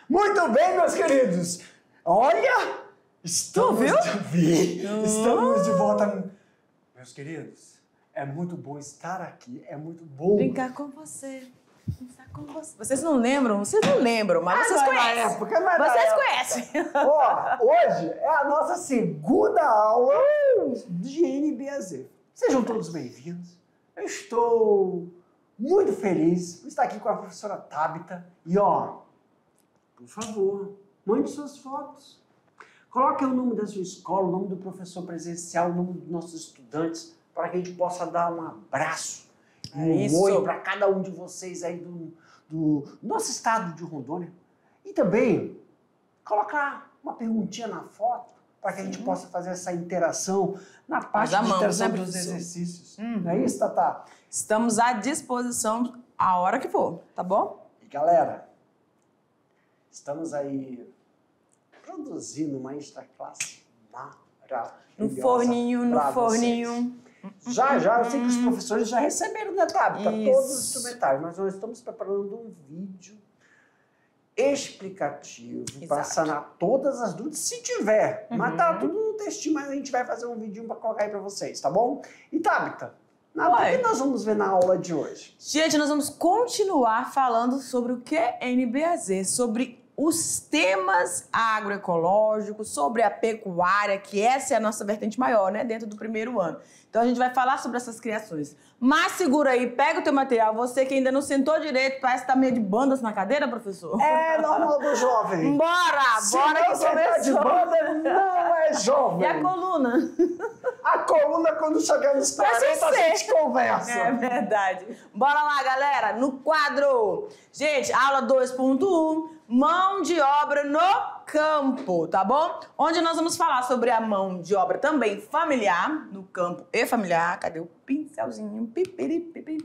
Muito bem, meus queridos. Olha, estamos de volta. Meus queridos, é muito bom estar aqui. É muito bom brincar com você. Vocês não lembram? Vocês não lembram, mas vocês conhecem. Vocês conhecem. Ó, hoje é a nossa segunda aula de NBAZ. Sejam todos bem-vindos. Eu estou muito feliz por estar aqui com a professora Tabita. E ó, por favor, mande suas fotos. Coloque o nome da sua escola, o nome do professor presencial, o nome dos nossos estudantes, para que a gente possa dar um abraço, um oi para cada um de vocês aí do nosso estado de Rondônia. E também colocar uma perguntinha na foto, para que a gente possa fazer essa interação na parte de interação dos exercícios. Não é isso, Tatá? Estamos à disposição a hora que for, tá bom? E galera, estamos aí produzindo uma extra classe maravilhosa. No forninho. Já, eu sei que os professores já receberam, né, Tabita? Todos os instrumentais, mas nós estamos preparando um vídeo explicativo para sanar todas as dúvidas, se tiver. Mas tá tudo no textinho, mas a gente vai fazer um vídeo para colocar aí para vocês, tá bom? E Tabita, o que nós vamos ver na aula de hoje? Gente, nós vamos continuar falando sobre o que é NBAZ, sobre os temas agroecológicos, sobre a pecuária, que essa é a nossa vertente maior, né, dentro do primeiro ano. Então a gente vai falar sobre essas criações. Mas segura aí, pega o teu material, você que ainda não sentou direito, parece que tá meio de bandas na cadeira, professor. É normal do jovem. Bora que começou. De banda não é jovem. E a coluna? A coluna, quando chegar nos 40, a gente conversa. É verdade. Bora lá, galera, no quadro. Gente, aula 2.1, mão de obra no campo, tá bom? Onde nós vamos falar sobre a mão de obra também familiar, no campo e familiar. Cadê o pincelzinho? Pipiripipi.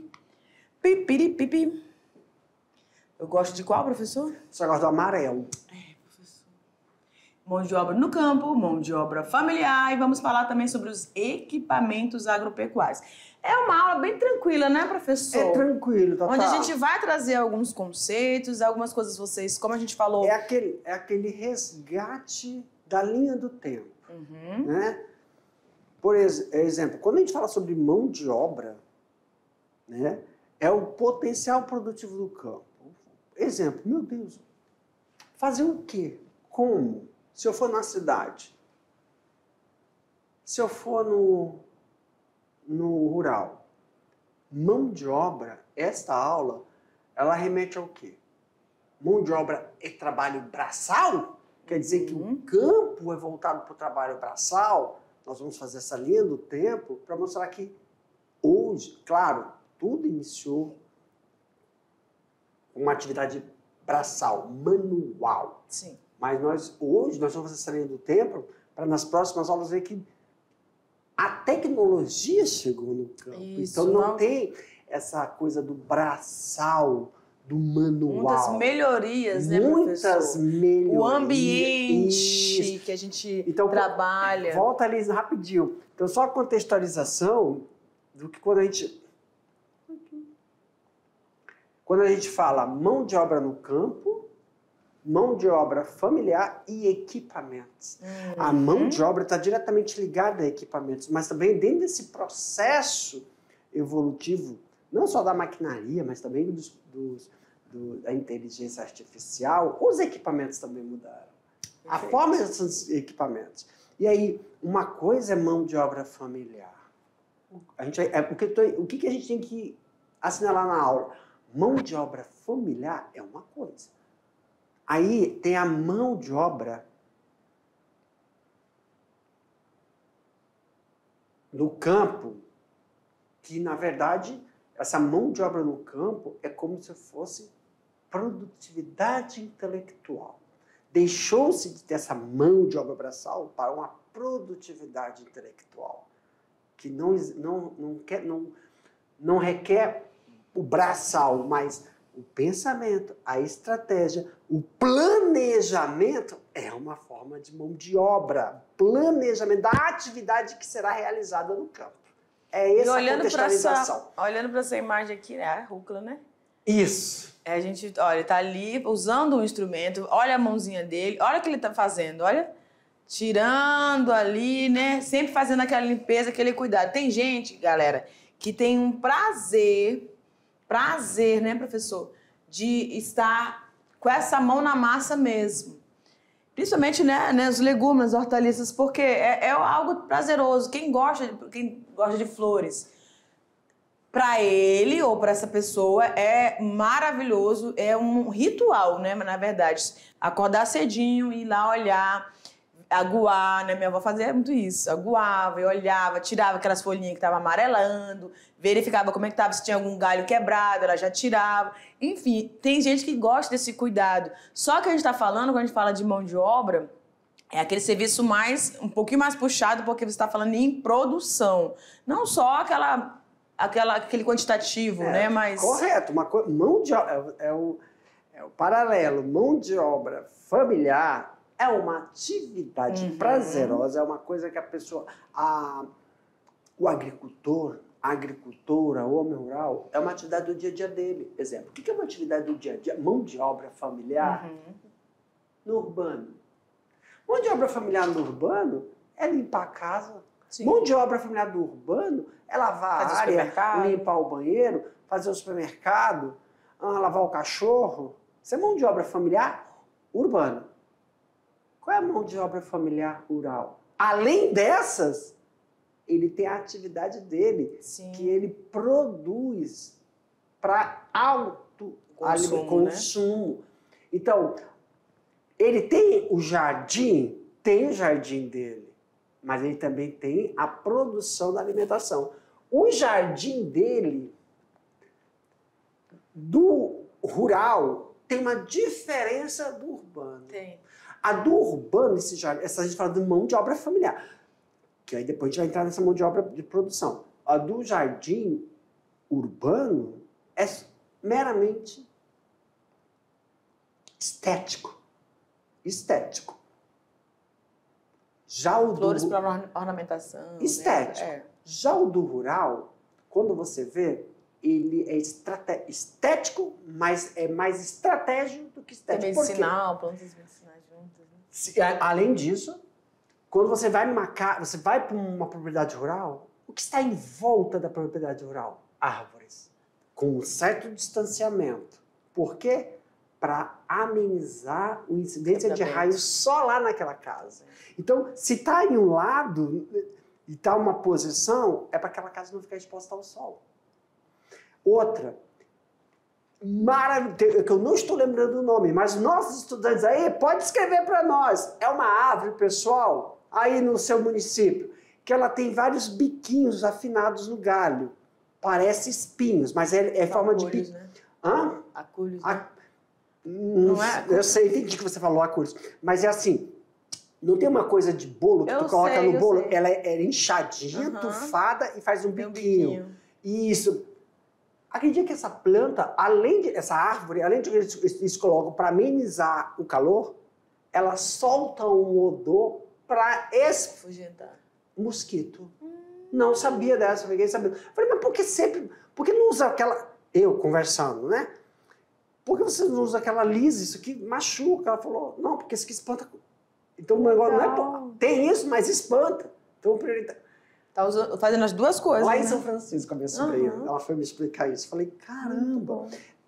Pipiripipi. Eu gosto de qual, professor? Você gosta do amarelo. Mão de obra no campo, mão de obra familiar e vamos falar também sobre os equipamentos agropecuários. É uma aula bem tranquila, né, professor? É tranquilo, Tatá. Onde a gente vai trazer alguns conceitos, algumas coisas vocês, como a gente falou... É aquele resgate da linha do tempo, né? Por exemplo, quando a gente fala sobre mão de obra, né, é o potencial produtivo do campo. Exemplo, meu Deus, fazer o quê? Como? Se eu for na cidade, se eu for no rural, mão de obra, esta aula, ela remete ao quê? Mão de obra é trabalho braçal? Quer dizer que o campo é voltado para o trabalho braçal? Nós vamos fazer essa linha do tempo para mostrar que hoje, claro, tudo iniciou com uma atividade braçal, manual. Sim. Mas hoje nós vamos fazer essa linha do tempo para nas próximas aulas ver que a tecnologia chegou no campo. Isso, então não tem essa coisa do braçal, do manual. Muitas melhorias, né, professor? Muitas melhorias. O ambiente que a gente trabalha. Volta ali rapidinho. Então, só a contextualização do que quando a gente fala mão de obra no campo, mão de obra familiar e equipamentos. A mão de obra está diretamente ligada a equipamentos, mas também dentro desse processo evolutivo, não só da maquinaria, mas também da inteligência artificial, os equipamentos também mudaram. A forma desses equipamentos. E aí, uma coisa é mão de obra familiar. O que a gente tem que assinalar na aula? Mão de obra familiar é uma coisa. Aí tem a mão de obra no campo, que na verdade essa mão de obra no campo é como se fosse produtividade intelectual. Deixou-se de ter essa mão de obra braçal para uma produtividade intelectual, que não requer o braçal, mas o pensamento, a estratégia, o planejamento é uma forma de mão de obra. Planejamento da atividade que será realizada no campo. É essa olhando contextualização. Olhando para essa imagem aqui, né? A rúcula, né? Isso. A gente, olha, ele tá ali usando um instrumento, olha a mãozinha dele, olha o que ele tá fazendo, olha. Tirando ali, né? Sempre fazendo aquela limpeza, aquele cuidado. Tem gente, galera, que tem um prazer, né, professor, de estar com essa mão na massa mesmo. Principalmente, né, os legumes, as hortaliças, porque é algo prazeroso. Quem gosta de flores, para ele ou para essa pessoa é maravilhoso, é um ritual, né, na verdade. Acordar cedinho, ir lá olhar, aguar, né? Minha avó fazia muito isso. Aguava e olhava, tirava aquelas folhinhas que estavam amarelando, verificava como é que estava, se tinha algum galho quebrado, ela já tirava. Enfim, tem gente que gosta desse cuidado. Só que a gente está falando, quando a gente fala de mão de obra, é aquele serviço um pouquinho mais puxado, porque você está falando em produção. Não só aquele quantitativo, né? Mas... Correto. Mão de obra é o paralelo. Mão de obra familiar é uma atividade prazerosa, é uma coisa que a pessoa... O agricultor, a agricultora, o homem rural, é uma atividade do dia a dia dele. Exemplo, o que é uma atividade do dia a dia? Mão de obra familiar no urbano. Mão de obra familiar no urbano é limpar a casa. Sim. Mão de obra familiar do urbano é lavar a área, limpar o banheiro, fazer o supermercado, lavar o cachorro. Isso é mão de obra familiar urbana. Qual é a mão de obra familiar rural? Além dessas, ele tem a atividade dele, Sim. que ele produz para consumo. Né? Então, ele tem o jardim dele, mas ele também tem a produção da alimentação. O jardim dele, do rural, tem uma diferença do urbano. Tem. A do urbano, essa a gente fala de mão de obra familiar, que aí depois a gente vai entrar nessa mão de obra de produção. A do jardim urbano é meramente estético. Já o flores para ornamentação. Estético. Né? Já o do rural, quando você vê, ele é estético, mas é mais estratégico do que estético. Tem medicinal, plantas medicinais juntas. Né? Além disso, quando você vai para uma propriedade rural, o que está em volta da propriedade rural? Árvores, com um certo distanciamento. Por quê? Para amenizar a incidência de raios só lá naquela casa. Então, se está em um lado e está uma posição, é para aquela casa não ficar exposta ao sol. Outra, que eu não estou lembrando o nome, mas nossos estudantes aí, pode escrever para nós. É uma árvore, pessoal, aí no seu município, que ela tem vários biquinhos afinados no galho. Parece espinhos, mas é forma de bico. Né? Hã? Acúlios, né? Não é? Eu sei, entendi que você falou acúlios. Mas é assim, não tem uma coisa de bolo que tu coloca no bolo? Ela é inchadinha, tufada e faz um biquinho. Isso. Acredita que essa planta, essa árvore, além de que eles colocam para amenizar o calor, ela solta um odor para afugentar mosquito. Não sabia dessa, ninguém sabia. Falei, mas por que não usa aquela... Eu conversando, né? Por que você não usa aquela lisa? Isso aqui machuca. Ela falou, não, porque isso aqui espanta. Então o negócio não é... Tem isso, mas espanta. Então, tá fazendo as duas coisas. Lá em São Francisco, a minha sobrinha, ela foi me explicar isso. Falei, caramba,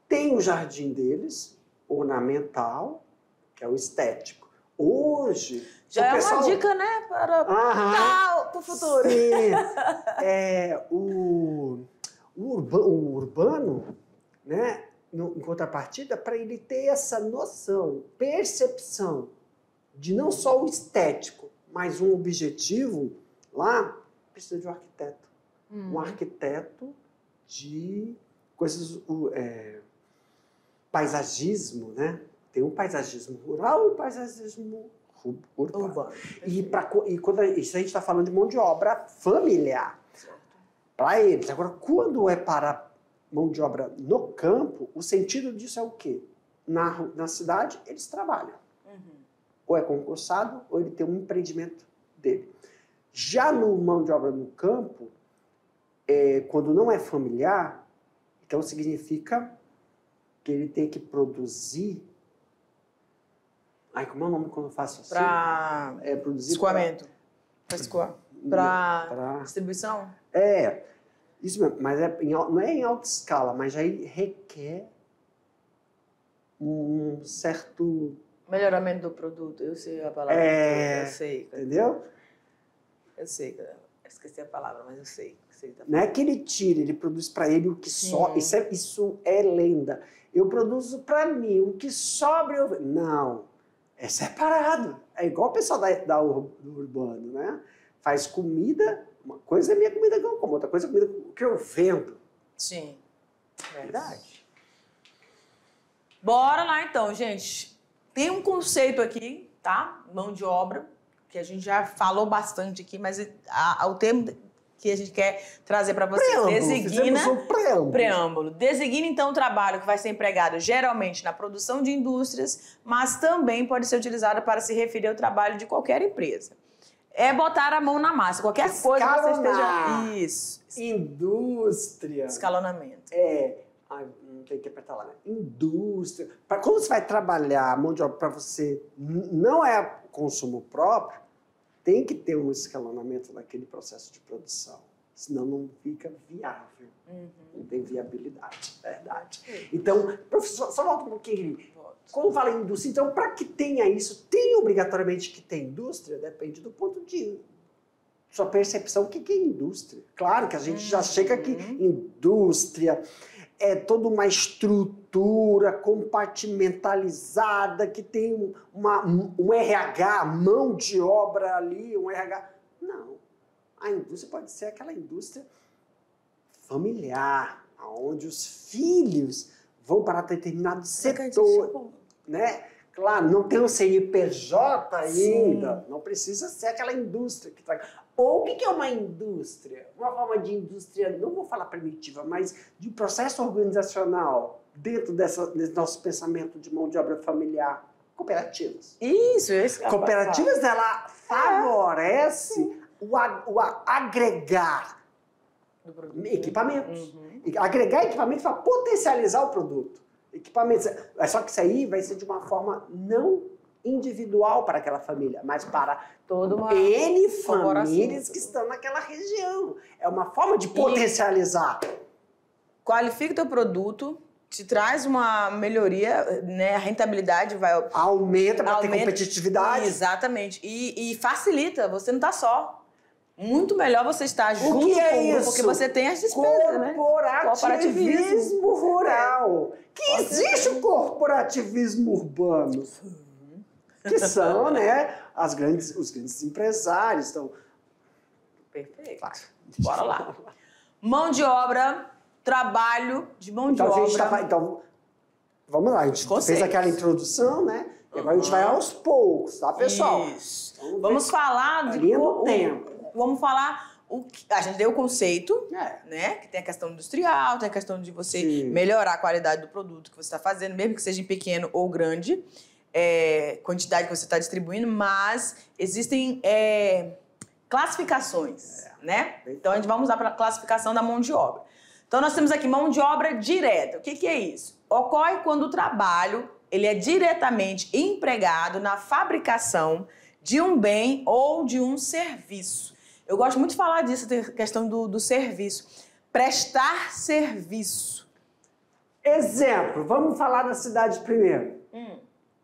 tem o jardim deles, ornamental, que é o estético. Hoje... Já é uma dica, né? Para o futuro. Sim. O urbano, né? Em contrapartida, para ele ter essa noção, percepção de não só o estético, mas um objetivo lá, precisa de um arquiteto. Um arquiteto de coisas... paisagismo, né? Tem um paisagismo rural e um paisagismo urbano. E quando a gente está falando de mão de obra familiar, para eles. Agora, quando é para mão de obra no campo, o sentido disso é o quê? Na cidade, eles trabalham. Ou é concursado, ou ele tem um empreendimento dele. Já no mão de obra no campo, quando não é familiar, então significa que ele tem que produzir... Ai, como é o nome quando eu faço assim? Para produzir escoamento. Para escoar. Para distribuição? Isso mesmo, mas não é em alta escala, mas aí requer um certo... Melhoramento do produto, eu sei a palavra. Eu sei. Entendeu? Eu sei, eu esqueci a palavra, mas eu sei. Não é que ele tira, ele produz para ele o que sobra. Isso é lenda. Eu produzo para mim, o que sobra eu... Não, é separado. É igual o pessoal do urbano, né? Faz comida, uma coisa é minha comida que eu como, outra coisa é comida que eu vendo. Sim, verdade. Bora lá então, gente. Tem um conceito aqui, tá? Mão de obra, que a gente já falou bastante aqui, mas o termo que a gente quer trazer para vocês. Designa preâmbulo. Designa, então, o trabalho que vai ser empregado geralmente na produção de indústrias, mas também pode ser utilizado para se referir ao trabalho de qualquer empresa. É botar a mão na massa, qualquer coisa que você esteja... Isso. Indústria. Escalonamento. Não tem que apertar lá, né? Indústria. Quando você vai trabalhar a mão de obra para você, não é consumo próprio, tem que ter um escalonamento daquele processo de produção. Senão não fica viável. Não tem viabilidade, verdade. Então, professor, só volta um pouquinho. Quando fala em indústria, então, para que tenha isso, tem obrigatoriamente que ter indústria? Depende do ponto de sua percepção. O que é indústria? Claro que a gente já chega aqui. Indústria é toda uma estrutura compartimentalizada que tem um RH, mão de obra ali, um RH. Não. A indústria pode ser aquela indústria familiar, onde os filhos vão para determinado setor, né? Claro, não tem um CNPJ ainda, não precisa ser aquela indústria que traga. Ou o que é uma indústria? Uma forma de indústria, não vou falar primitiva, mas de processo organizacional dentro desse nosso pensamento de mão de obra familiar. Cooperativas. Isso. Cooperativas, ela favorece o agregar equipamentos. Agregar equipamentos para potencializar o produto. Equipamentos. Só que isso aí vai ser de uma forma não individual para aquela família, mas para toda uma N famílias que estão naquela região. É uma forma de potencializar. Qualifica o teu produto, te traz uma melhoria, né? A rentabilidade vai... Aumenta para ter competitividade. Exatamente. E facilita, você não está só. Muito melhor você estar junto com o grupo, porque você tem as despesas, né? Corporativismo rural. Que existe o corporativismo urbano. Que são, né, os grandes empresários. Então... Perfeito. Bora lá. Mão de obra, trabalho de mão de obra. Então, vamos lá. A gente fez aquela introdução, né? E agora a gente vai aos poucos, tá, pessoal? Isso. Vamos falar de linha do tempo. Vamos falar... A gente deu o conceito, né? Que tem a questão industrial, tem a questão de você melhorar a qualidade do produto que você está fazendo, mesmo que seja em pequeno ou grande. Quantidade que você está distribuindo, mas existem classificações, né? Então, a gente vai usar para a classificação da mão de obra. Então, nós temos aqui mão de obra direta. O que é isso? Ocorre quando o trabalho ele é diretamente empregado na fabricação de um bem ou de um serviço. Eu gosto muito de falar disso, a questão do serviço. Prestar serviço. Exemplo, vamos falar da cidade primeiro.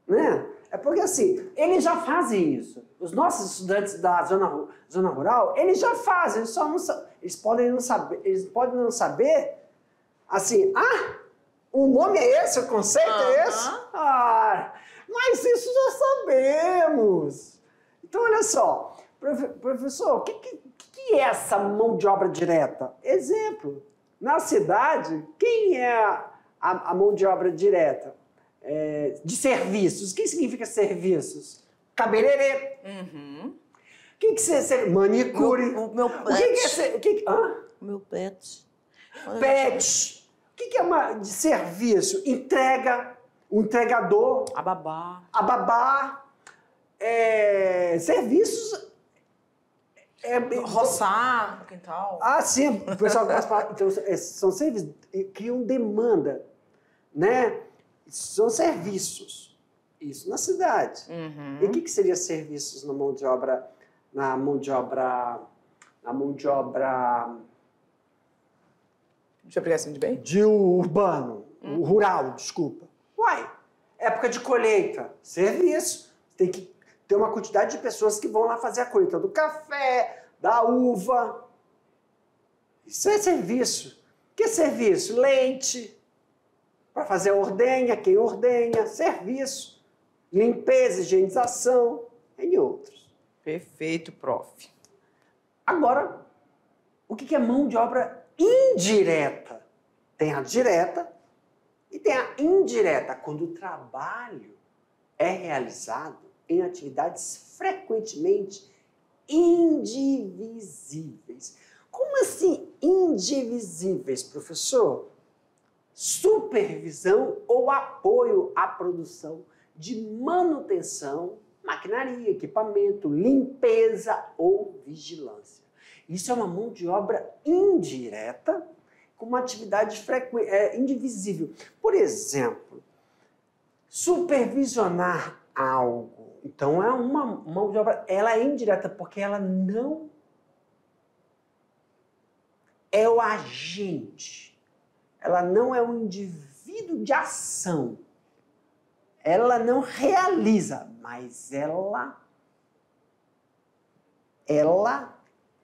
Né? É porque assim, eles já fazem isso. Os nossos estudantes da zona rural, eles já fazem, eles podem não saber, assim, o nome é esse, o conceito é esse? Mas isso já sabemos. Então, olha só, professor, o que é essa mão de obra direta? Exemplo, na cidade, quem é a mão de obra direta? De serviços. O que significa serviços? Cabeleireiro. O que é manicure? O meu pet. O que é meu pet. Pet. O que é de serviço? Entrega, o entregador. A babá. Serviços Roçar o quintal. Ah, sim, o pessoal gosta de falar. Então, são serviços que criam demanda, né? São serviços. Isso na cidade. E o que seria serviços na mão de obra, Deixa eu pegar assim de bem? de urbano, rural, desculpa. Uai, época de colheita, serviço. Tem que ter uma quantidade de pessoas que vão lá fazer a colheita do café, da uva. Isso é serviço. O que é serviço? Leite, para fazer a ordenha, quem ordenha, serviço, limpeza, higienização, entre outros. Perfeito, prof. Agora, o que é mão de obra indireta? Tem a direta e tem a indireta, quando o trabalho é realizado em atividades frequentemente indivisíveis. Como assim indivisíveis, professor? Supervisão ou apoio à produção de manutenção, maquinaria, equipamento, limpeza ou vigilância. Isso é uma mão de obra indireta com uma atividade indivisível. Por exemplo, supervisionar algo. Então, é uma mão de obra, ela é indireta porque ela não é o agente. Ela não é um indivíduo de ação. Ela não realiza, mas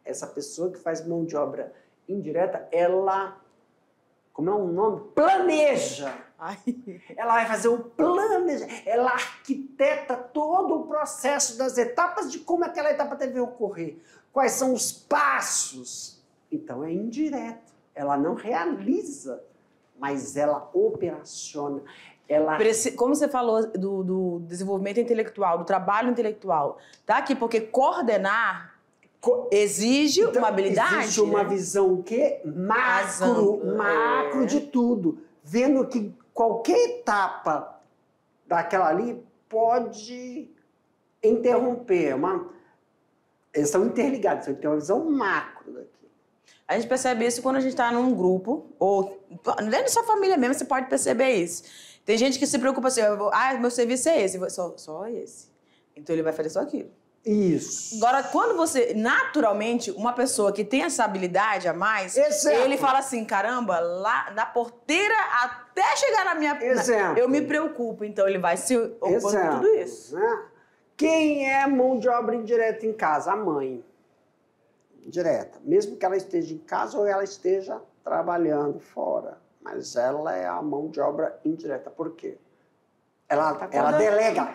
essa pessoa que faz mão de obra indireta, ela, como é o nome? Planeja. Ai. Ela vai fazer o planejamento, ela arquiteta todo o processo das etapas de como aquela etapa deve ocorrer, quais são os passos. Então é indireto, ela não realiza, mas ela operaciona. Como você falou do desenvolvimento intelectual, do trabalho intelectual, tá aqui porque coordenar exige uma habilidade. Exige uma visão o quê? Macro de tudo. Vendo que qualquer etapa daquela ali pode interromper. Eles estão interligados, então tem uma visão macro daqui. A gente percebe isso quando a gente está num grupo, ou dentro da sua família mesmo, você pode perceber isso. Tem gente que se preocupa assim, meu serviço é esse, só esse. Então ele vai fazer só aquilo. Isso. Agora, quando você, naturalmente, uma pessoa que tem essa habilidade a mais, ele fala assim, caramba, lá da porteira até chegar na minha... Eu me preocupo, então ele vai se ocupando com tudo isso. Né? Quem é mão de obra indireta em casa? A mãe. Direta. Mesmo que ela esteja em casa ou ela esteja trabalhando fora. Mas ela é a mão de obra indireta. Por quê? Ela delega.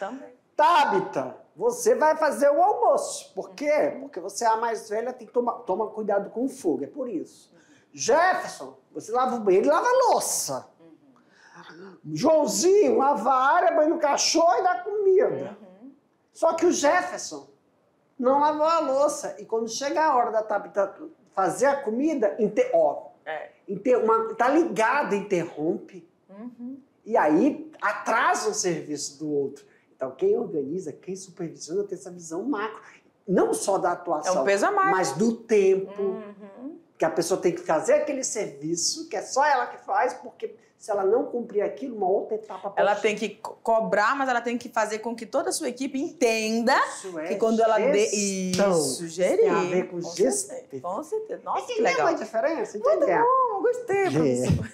Também. Tabita, você vai fazer o almoço. Por quê? Porque você é a mais velha, tem que tomar cuidado com o fogo. É por isso. Jefferson, você lava o banheiro e lava a louça. Joãozinho, lava a área, banha no cachorro e dá comida. Só que o Jefferson não lavou a louça. E quando chega a hora da Tabita fazer a comida, tá ligado, interrompe. E aí atrasa o serviço do outro. Então, quem organiza, quem supervisiona tem essa visão macro. Não só da atuação, mas do tempo. Que a pessoa tem que fazer aquele serviço, que é só ela que faz, porque se ela não cumprir aquilo, uma outra etapa... Ela tem que cobrar, mas ela tem que fazer com que toda a sua equipe entenda que quando ela Isso, gerir. Tem a ver com gestão. Com certeza. Nossa, que legal. legal. Uma diferença? Muito bom, gostei, professor.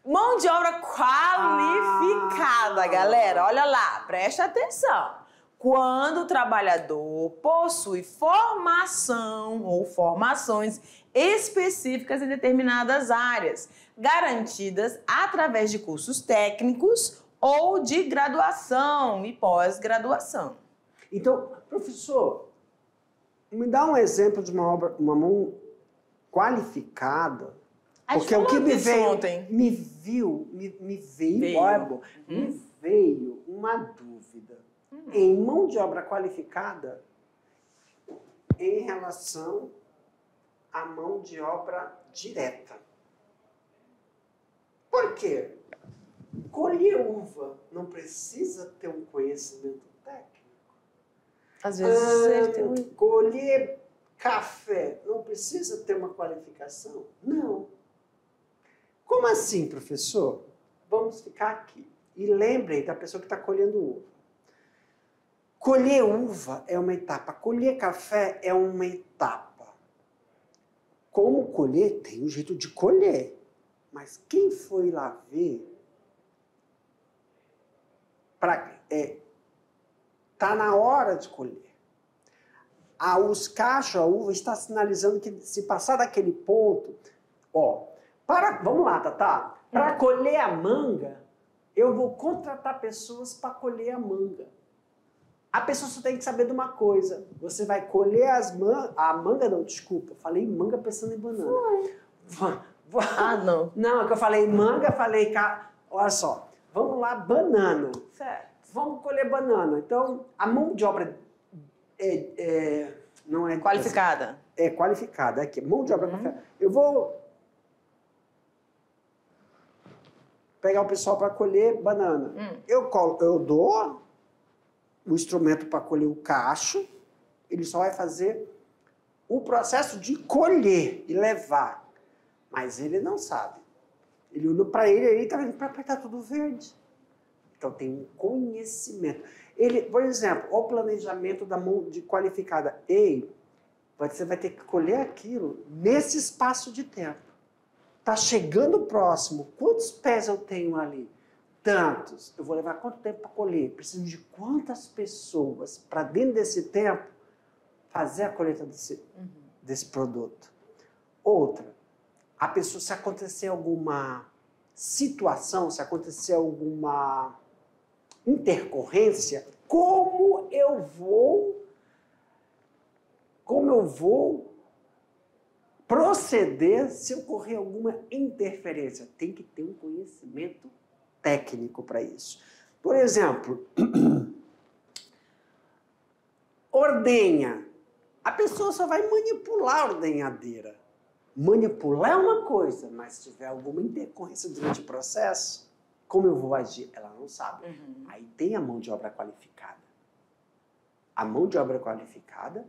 Mão de obra qualificada, galera. Olha lá, presta atenção. Quando o trabalhador possui formação ou formações específicas em determinadas áreas, garantidas através de cursos técnicos ou de graduação e pós-graduação. Então, professor, me dá um exemplo de uma mão qualificada. Porque o que me veio uma dúvida em mão de obra qualificada em relação à mão de obra direta. Por quê? Colher uva não precisa ter um conhecimento técnico. Às vezes tem colher café não precisa ter uma qualificação? Não. Como assim, professor? Vamos ficar aqui. E lembrem da pessoa que está colhendo uva. Colher uva é uma etapa, colher café é uma etapa. Como colher, tem um jeito de colher. Mas quem foi lá ver, tá na hora de colher. Os cachos, a uva, está sinalizando que se passar daquele ponto, vamos lá, Tatá. Para colher a manga, eu vou contratar pessoas para colher a manga. A pessoa só tem que saber de uma coisa. Você vai colher a manga, não, desculpa. Falei manga pensando em banana. Não. Não, é que eu falei manga, olha só. Vamos lá, banana. Certo. Vamos colher banana. Então, a mão de obra não é... Qualificada. É qualificada. Aqui, mão de obra qualificada. Eu vou pegar o pessoal para colher banana. Eu dou o instrumento para colher o cacho, ele só vai fazer o processo de colher e levar. Mas ele não sabe. Ele olhou para ele está vendo, tá tudo verde. Então tem um conhecimento. Por exemplo, o planejamento da mão de qualificada. Você vai ter que colher aquilo nesse espaço de tempo. Está chegando próximo. Quantos pés eu tenho ali? Tantos. Eu vou levar quanto tempo para colher? Preciso de quantas pessoas para, dentro desse tempo, fazer a colheita desse produto? Outra, a pessoa, se acontecer alguma situação, se acontecer alguma intercorrência, como eu vou proceder se ocorrer alguma interferência? Tem que ter um conhecimento técnico para isso. Por exemplo, ordenha. A pessoa só vai manipular a ordenhadeira. Manipular é uma coisa, mas se tiver alguma intercorrência durante o processo, como eu vou agir? Ela não sabe. Aí tem a mão de obra qualificada. A mão de obra qualificada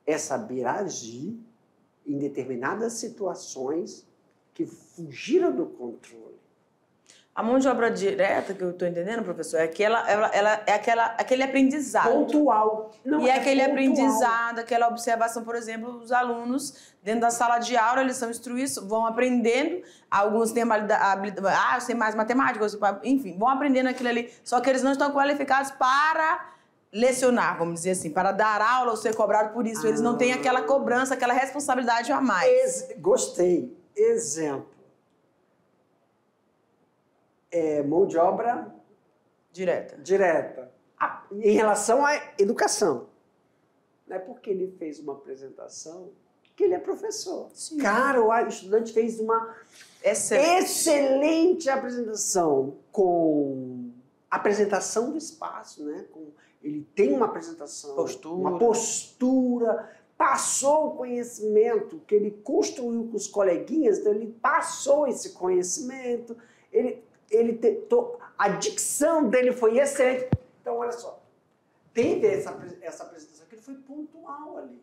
é saber agir em determinadas situações que fugiram do controle. A mão de obra direta, que eu estou entendendo, professor, é aquele aprendizado. Pontual. Não é aquele pontual. Aprendizado, aquela observação, por exemplo, os alunos dentro da sala de aula, eles são instruídos, vão aprendendo, alguns têm habilidade, eu sei mais matemática, enfim, vão aprendendo aquilo ali, só que eles não estão qualificados para lecionar, vamos dizer assim, para dar aula ou ser cobrado por isso. Eles não têm aquela cobrança, aquela responsabilidade a mais. Gostei. Exemplo. Mão de obra direta. Em relação à educação. Não é porque ele fez uma apresentação que ele é professor. Sim. Cara, o estudante fez uma excelente apresentação, com apresentação do espaço, né? Ele tem uma apresentação, uma postura, passou o conhecimento que ele construiu com os coleguinhas, então ele passou esse conhecimento, a dicção dele foi excelente. Então, olha só, teve essa apresentação que ele foi pontual ali.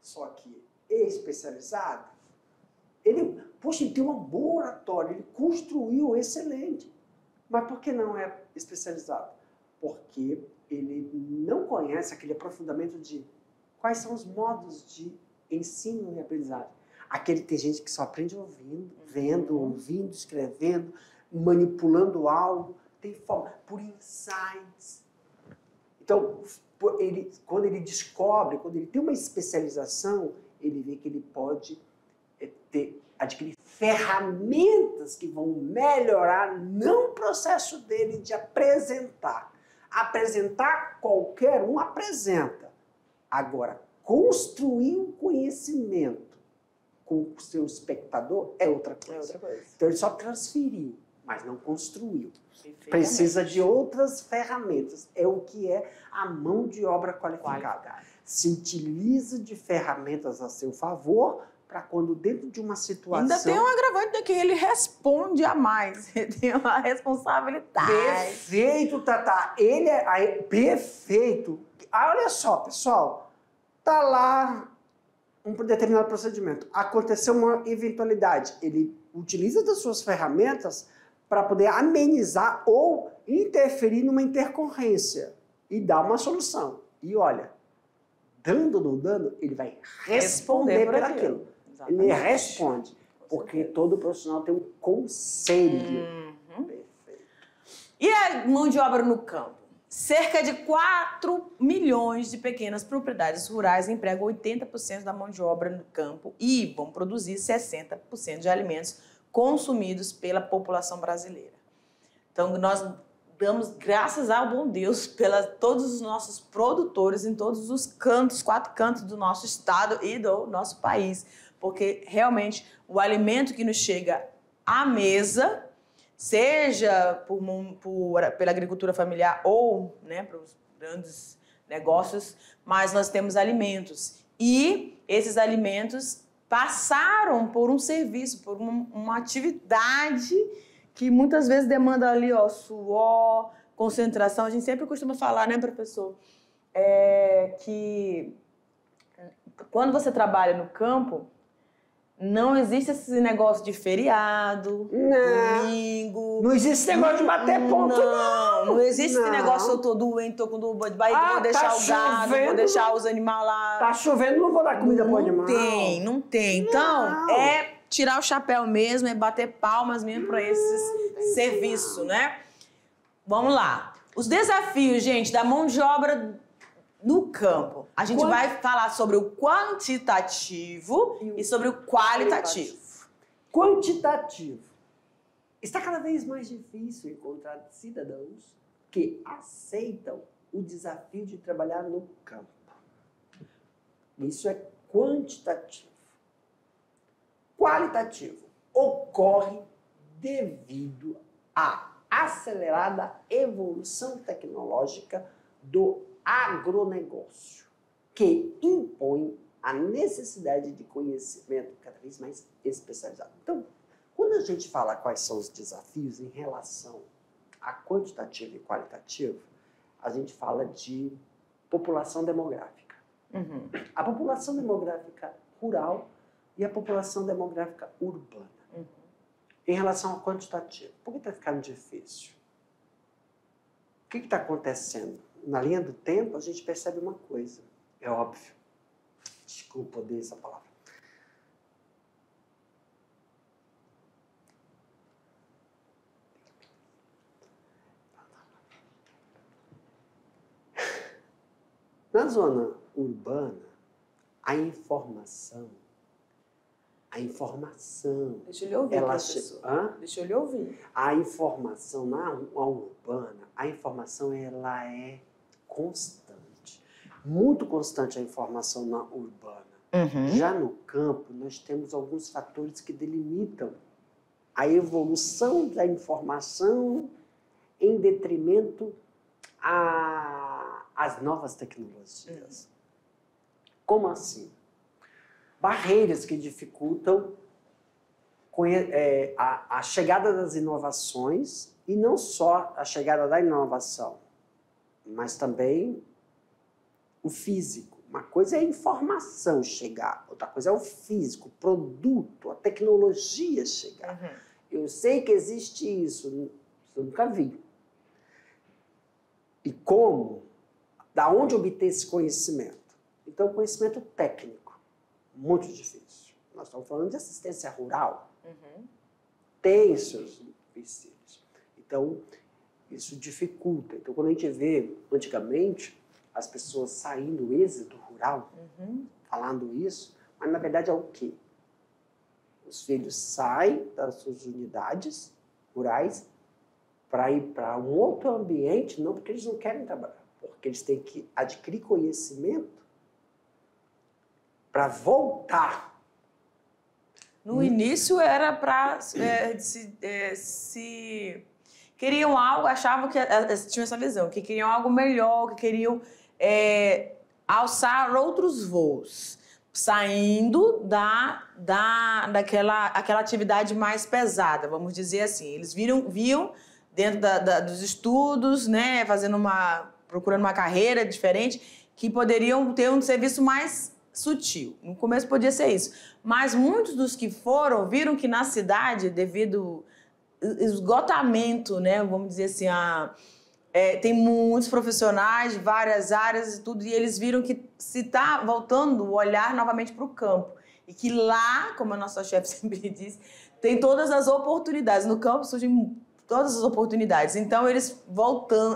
Só que especializado, ele tem uma boa oratória, ele construiu excelente. Mas por que não é especializado? Porque ele não conhece aquele aprofundamento de quais são os modos de ensino e aprendizagem. Tem gente que só aprende ouvindo, vendo, ouvindo, escrevendo, manipulando algo, tem forma, por insights. Então, quando ele descobre, quando ele tem uma especialização, ele vê que ele pode adquirir ferramentas que vão melhorar, não o processo dele de apresentar. Apresentar, qualquer um apresenta. Agora, construir um conhecimento com o seu espectador é outra coisa. Então, ele só transferiu, mas não construiu. Precisa de outras ferramentas. É o que é a mão de obra qualificada. Se utiliza de ferramentas a seu favor para quando dentro de uma situação... Ainda tem um agravante que ele responde a mais. Ele tem uma responsabilidade. Perfeito, Tatá. Ele é perfeito. olha só, pessoal, tá lá um determinado procedimento, aconteceu uma eventualidade, ele utiliza das suas ferramentas para poder amenizar ou interferir numa intercorrência e dar uma solução. E olha, dando ou não dando, ele vai responder por aquilo. Exatamente. Ele responde, porque todo profissional tem um conselho. Perfeito. E a mão de obra no campo? Cerca de 4 milhões de pequenas propriedades rurais empregam 80% da mão de obra no campo e vão produzir 60% de alimentos consumidos pela população brasileira. Então, nós damos graças ao bom Deus pela todos os nossos produtores em todos os cantos, 4 cantos do nosso estado e do nosso país, porque realmente o alimento que nos chega à mesa, seja pela agricultura familiar ou, né, para os grandes negócios, mas nós temos alimentos. E esses alimentos passaram por um serviço, por uma atividade que muitas vezes demanda ali, ó, suor, concentração. A gente sempre costuma falar, né, professor, que quando você trabalha no campo, não existe esse negócio de feriado, domingo. Não existe esse negócio de bater ponto, não. Não existe esse negócio, eu tô doente, tô com dor de barriga, vou deixar o gado, vou deixar os animais lá. Tá chovendo, não vou dar comida pro animal. Não tem. Então, é tirar o chapéu mesmo, é bater palmas mesmo para esse serviço, né? Vamos lá. Os desafios, gente, da mão de obra no campo. A gente vai falar sobre o quantitativo e sobre o qualitativo. Quantitativo. Está cada vez mais difícil encontrar cidadãos que aceitam o desafio de trabalhar no campo. Isso é quantitativo. Qualitativo ocorre devido à acelerada evolução tecnológica do agronegócio, que impõe a necessidade de conhecimento cada vez mais especializado. Então, quando a gente fala quais são os desafios em relação a quantitativo e qualitativo, a gente fala de população demográfica. A população demográfica rural e a população demográfica urbana. Em relação ao quantitativo, por que está ficando difícil? O que está acontecendo? Na linha do tempo, a gente percebe uma coisa. É óbvio. Desculpa, odeio essa palavra. Na zona urbana, a informação... Deixa eu lhe ouvir, professor. Deixa eu lhe ouvir. A informação na urbana, a informação ela é constante. Muito constante a informação na urbana. Já no campo, nós temos alguns fatores que delimitam a evolução da informação em detrimento às novas tecnologias. Como assim? Barreiras que dificultam a chegada das inovações, e não só a chegada da inovação, mas também o físico. Uma coisa é a informação chegar, outra coisa é o físico, o produto, a tecnologia chegar. Eu sei que existe isso, eu nunca vi. E como? Da onde obter esse conhecimento? Então, conhecimento técnico, muito difícil. Nós estamos falando de assistência rural. Tem seus empecilhos. Então, isso dificulta. Então, quando a gente vê, antigamente, as pessoas saindo do êxodo rural, falando isso, mas na verdade é o quê? Os filhos saem das suas unidades rurais para ir para um outro ambiente, não porque eles não querem trabalhar, porque eles têm que adquirir conhecimento para voltar. No início era para queriam algo, achavam que tinham essa visão, que queriam algo melhor, que queriam alçar outros voos, saindo daquela atividade mais pesada, vamos dizer assim. Eles viam dentro dos estudos, né, fazendo uma procurando uma carreira diferente, que poderiam ter um serviço mais sutil. No começo podia ser isso. Mas muitos dos que foram viram que na cidade, devido ao esgotamento, né, vamos dizer assim, tem muitos profissionais de várias áreas e tudo, e eles viram que se está voltando o olhar novamente para o campo. E que lá, como a nossa chefe sempre diz, tem todas as oportunidades. No campo surgem todas as oportunidades. Então, eles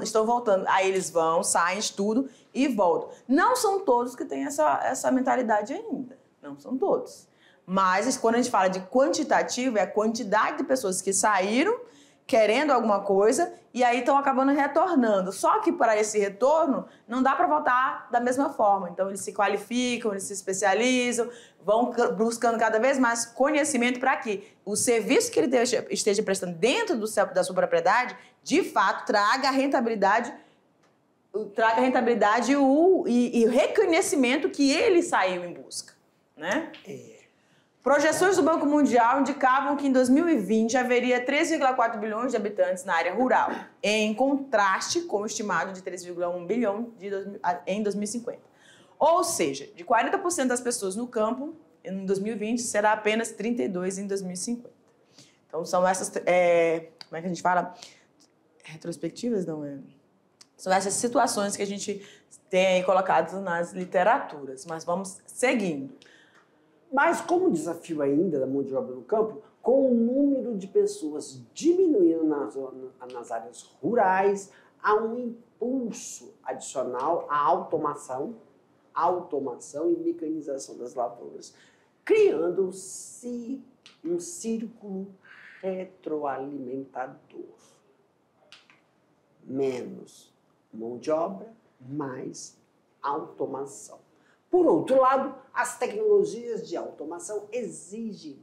estão voltando. Aí eles vão, saem, estudam e voltam. Não são todos que têm essa mentalidade ainda. Não são todos. Mas, quando a gente fala de quantitativo, é a quantidade de pessoas que saíram querendo alguma coisa e aí estão acabando retornando. Só que para esse retorno não dá para voltar da mesma forma. Então eles se qualificam, eles se especializam, vão buscando cada vez mais conhecimento para que o serviço que ele esteja prestando dentro da sua propriedade, de fato, traga rentabilidade e o reconhecimento que ele saiu em busca, né? Projeções do Banco Mundial indicavam que em 2020 haveria 3,4 bilhões de habitantes na área rural, em contraste com o estimado de 3,1 bilhão em 2050. Ou seja, de 40% das pessoas no campo, em 2020, será apenas 32% em 2050. Então, são essas... como é que a gente fala? Retrospectivas? Não é? São essas situações que a gente tem aí colocadas nas literaturas. Mas vamos seguindo. Mas como desafio ainda da mão de obra no campo, com o número de pessoas diminuindo nas áreas rurais, há um impulso adicional à automação e mecanização das lavouras, criando-se um círculo retroalimentador. Menos mão de obra, mais automação. Por outro lado, as tecnologias de automação exigem.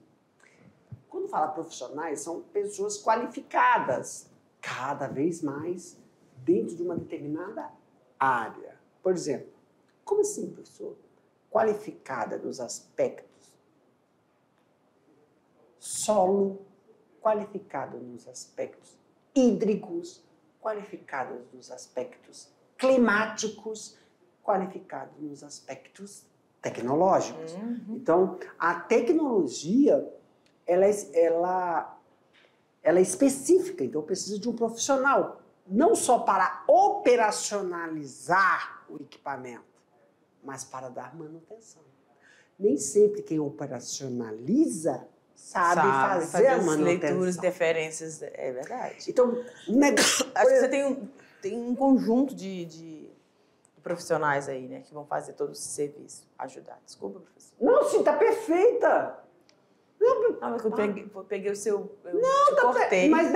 Quando fala profissionais, são pessoas qualificadas, cada vez mais dentro de uma determinada área. Por exemplo, como assim, professor? Qualificada nos aspectos solo, qualificada nos aspectos hídricos, qualificada nos aspectos climáticos, qualificado nos aspectos tecnológicos. Então, a tecnologia, ela é específica, então precisa de um profissional, não só para operacionalizar o equipamento, mas para dar manutenção. Nem sempre quem operacionaliza sabe fazer a manutenção. Leituras, deferências, é verdade. Então, acho que você tem um conjunto de profissionais aí, né, que vão fazer todo esse serviço, ajudar. Desculpa, professor. Não, sim, tá perfeita. Não, mas eu peguei o seu... Eu te cortei. Mas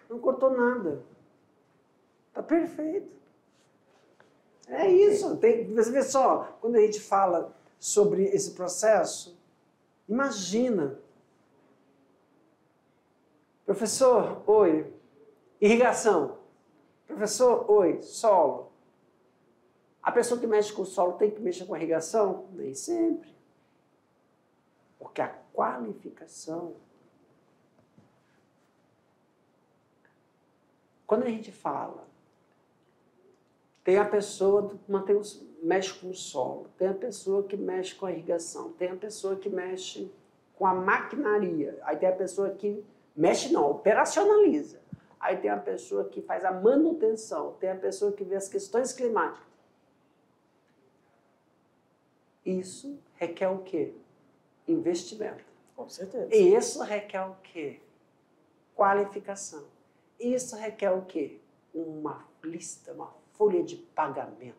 não cortou nada. Tá perfeito. É isso. Você vê só, quando a gente fala sobre esse processo, imagina. Professor, oi. Irrigação. Professor, oi. Solo. A pessoa que mexe com o solo tem que mexer com a irrigação? Nem sempre. Porque a qualificação... Quando a gente fala, tem a pessoa que mexe com o solo, tem a pessoa que mexe com a irrigação, tem a pessoa que mexe com a maquinaria, aí tem a pessoa que mexe não, operacionaliza. Aí tem a pessoa que faz a manutenção, tem a pessoa que vê as questões climáticas. Isso requer o quê? Investimento. Com certeza. E isso requer o quê? Qualificação. Isso requer o quê? Uma lista, uma folha de pagamento.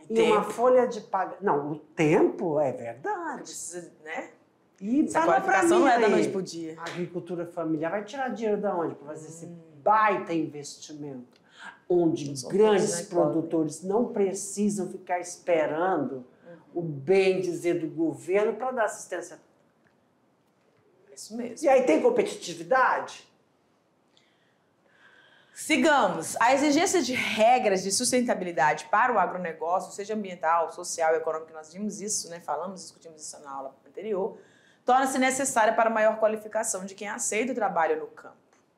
E uma folha de pagamento... Não, o tempo é verdade. Precisa, né? E essa qualificação não é da noite pro dia. A agricultura familiar vai tirar dinheiro de onde para fazer esse baita investimento? Onde grandes produtores não precisam ficar esperando o bem dizer do governo para dar assistência. Isso mesmo. E aí tem competitividade? Sigamos. A exigência de regras de sustentabilidade para o agronegócio, seja ambiental, social e econômico, nós vimos isso, né? Discutimos isso na aula anterior, torna-se necessária para maior qualificação de quem aceita o trabalho no campo,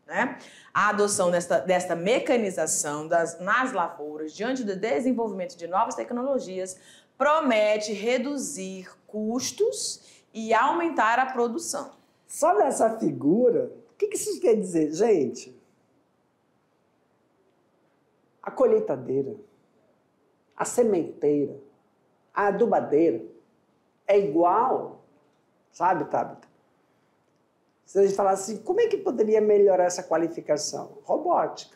né? A adoção desta mecanização nas lavouras diante do desenvolvimento de novas tecnologias promete reduzir custos e aumentar a produção. Só nessa figura, o que isso quer dizer? Gente, a colheitadeira, a sementeira, a adubadeira é igual, sabe, Tabita? Se a gente falar assim, como é que poderia melhorar essa qualificação? Robótica.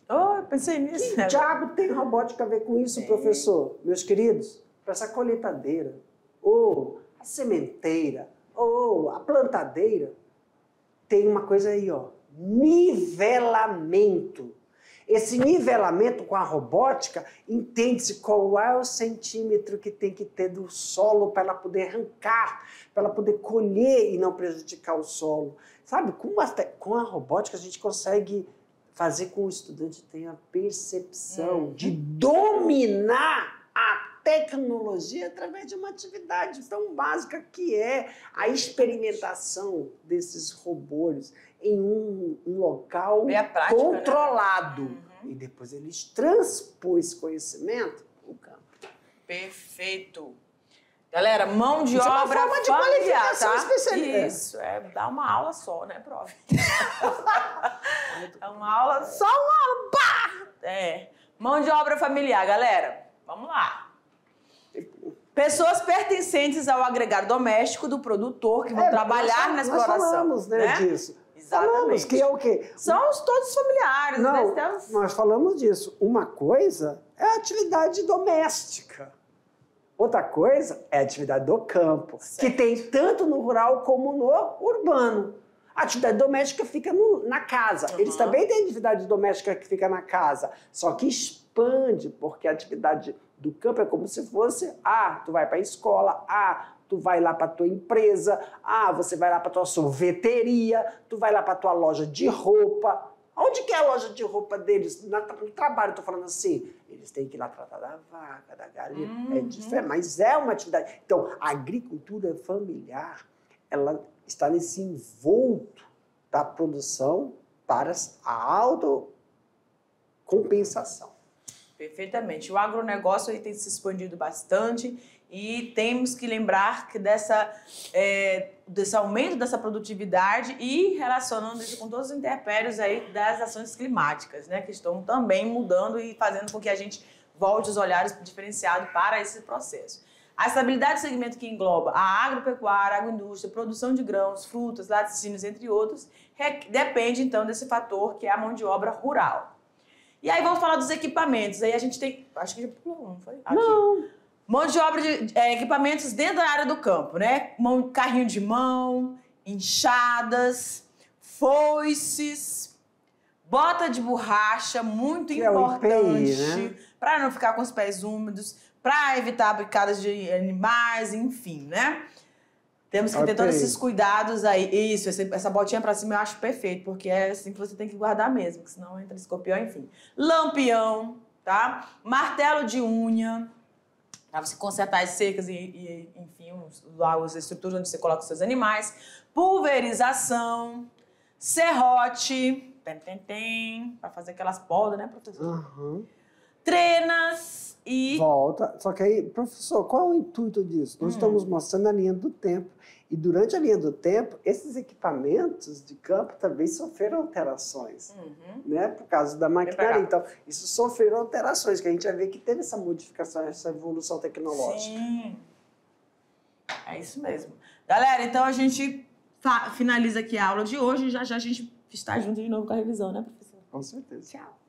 Oh, eu pensei nisso. Que diabo tem robótica a ver com isso, professor? Meus queridos, para essa colheitadeira, ou a sementeira, ou a plantadeira, tem uma coisa aí, ó, nivelamento. Esse nivelamento com a robótica, entende-se qual é o centímetro que tem que ter do solo para ela poder arrancar, para ela poder colher e não prejudicar o solo. Sabe, com a robótica a gente consegue fazer com que o estudante tenha a percepção de dominar a tecnologia através de uma atividade tão básica que é a experimentação desses robôs em um local prática, controlado. Né? E depois eles transpõem esse conhecimento no campo. Perfeito. Galera, mão de obra forma de familiar, qualificação tá? especializada. Isso, dá uma aula só, né, prof? É uma aula, só uma aula, pá! Mão de obra familiar, galera. Vamos lá. Pessoas pertencentes ao agregado doméstico do produtor que vão trabalhar na exploração. Nós falamos, né, disso. Exatamente. Falamos que é o quê? São todos familiares. Não, né? nós falamos disso. Uma coisa é a atividade doméstica. Outra coisa é a atividade do campo, que tem tanto no rural como no urbano. A atividade doméstica fica na casa. Eles também têm atividade doméstica que fica na casa, só que expande, porque a atividade do campo é como se fosse, tu vai para a escola, tu vai lá para a tua empresa, você vai lá para a tua sorveteria, tu vai lá para a tua loja de roupa. Onde que é a loja de roupa deles? No trabalho, estou falando assim. Eles têm que ir lá tratar da vaca, da galinha. É diferente, mas é uma atividade. Então, a agricultura familiar, ela está nesse envolto da produção para a autocompensação. Perfeitamente. O agronegócio aí tem se expandido bastante e temos que lembrar que desse aumento dessa produtividade e relacionando isso com todos os intempéries aí das ações climáticas, né, que estão também mudando e fazendo com que a gente volte os olhares diferenciados para esse processo. A estabilidade do segmento que engloba a agropecuária, a agroindústria, produção de grãos, frutas, laticínios, entre outros, depende então desse fator que é a mão de obra rural. E aí vamos falar dos equipamentos. Aí a gente tem... Acho que já pulou, não foi? Aqui. Não. Mão de obra de equipamentos dentro da área do campo, né? Carrinho de mão, enxadas, foices, bota de borracha, muito importante, é o EPI, né? Para não ficar com os pés úmidos, para evitar picadas de animais, enfim, né? Temos que ter todos esses cuidados aí. Isso, essa botinha pra cima eu acho perfeito, porque é assim que você tem que guardar mesmo, que senão entra escorpião, enfim. Lampião, tá? Martelo de unha, pra você consertar as secas e enfim, as estruturas onde você coloca os seus animais. Pulverização, serrote, pra fazer aquelas podas, né, professor? Trenas e... Volta. Só que aí, professor, qual é o intuito disso? Nós estamos mostrando a linha do tempo. E durante a linha do tempo, esses equipamentos de campo também sofreram alterações, né? Por causa da maquinaria. Então, isso sofreram alterações, que a gente vai ver que teve essa modificação, essa evolução tecnológica. Sim. É isso mesmo. Galera, então a gente finaliza aqui a aula de hoje e já a gente está junto de novo com a revisão, né, professor? Com certeza. Tchau.